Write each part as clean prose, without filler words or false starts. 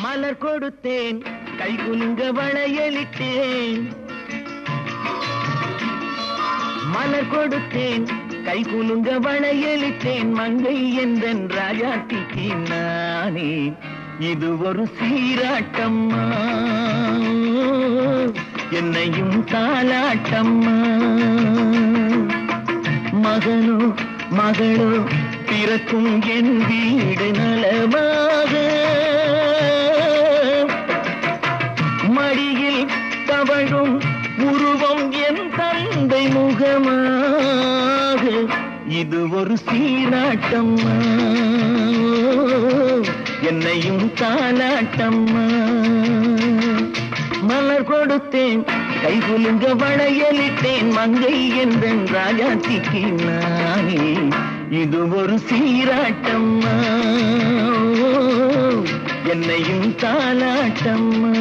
மலர் கொடுத்தேன் கைகுலுங்க வளையலிட்டேன் மலர் கொடுத்தேன் கைகுலுங்க வளையலிட்டேன் மங்கை எந்தன் ராஜாத்திக்கு நானே இது ஒரு சீராட்டம்மா என்னையும் தாலாட்டம்மா மகனோ மகளோ பிறக்கும் என் வீடு நலமாக மடியில் தவழும் உருவம் என் தந்தை முகமாக இது ஒரு சீராட்டம்மா என்னையும் தாலாட்டம்மா மலர் கொடுத்தேன் கைகுலுங்க வளையலிட்டேன் மங்கை எந்தன் ராஜாத்திக்கு நானே இது ஒரு சீராட்டம்மா என்னையும் தாலாட்டம்மா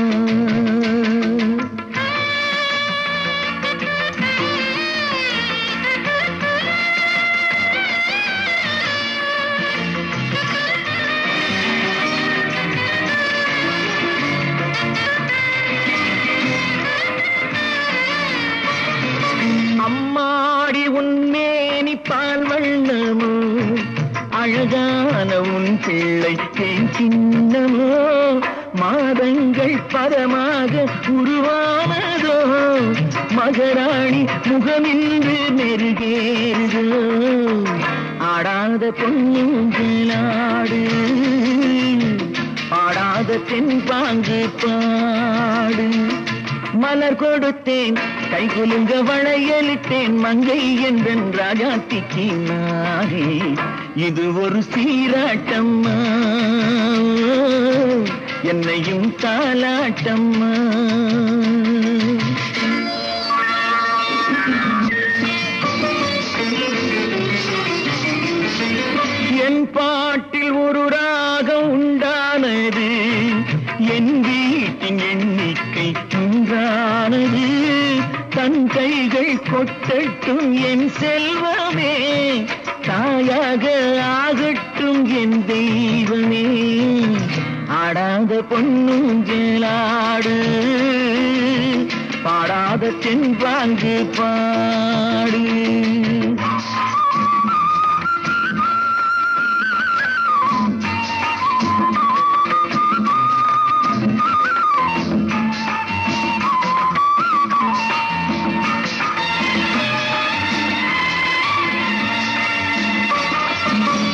அம்மாடி உன்மேனி பால் வண்ணமோ அழகான உன் பிள்ளை தேன் சின்னமோ மாதங்கள் பதமாக உருவானதோ மகராணி முகமின்று நெருகேறுதோ ஆடாத பொன்னுங்களாடு பாடாத தென்பாங்கு பாடு மலர் கொடுத்தேன் கைகுலுங்க வளையலிட்டேன் மங்கை எந்தன் ராஜாத்திக்கு நானே இது ஒரு சீராட்டம்மா என்னையும் தாலாட்டம்மா என் பாட்டில் ஒரு ராகம் உண்டானது என் வீட்டின் எண்ணிக்கை உண்டானது தன் கைகள் கொட்டட்டும் என் செல்வமே தாயாக ஆகட்டும் என் தெய்வமே ஆடாத பொன்னுங்களாடு பாடாத தென்பாங்கு பாடு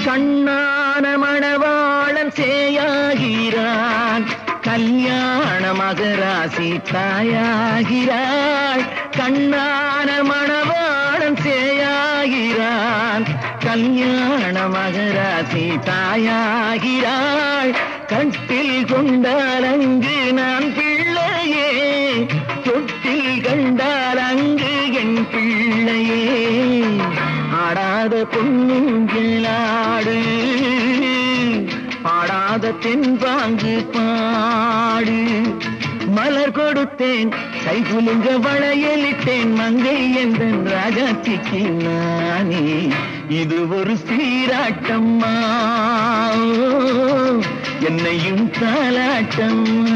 கண்ணான மணவாளன் சேயாகிறான் கல்யாண மகராசி தாயாகிறாள் கண்ணான மணவாளன் சேயாகிறான் கல்யாண மகராசி தாயாகிறாள் கட்டில் கொண்டால் அங்கு நான் பிள்ளையே தொட்டில் கண்டால் அங்கு என் பிள்ளையே ஆடாத பொன்னுங்களாடு பாடாத தென்பாங்கு பாடு மலர் கொடுத்தேன் கைகுலுங்க வளையலிட்டேன் மங்கை எந்தன் ராஜாத்திக்கு நானே இது ஒரு சீராட்டம்மா என்னையும் தாலாட்டம்மா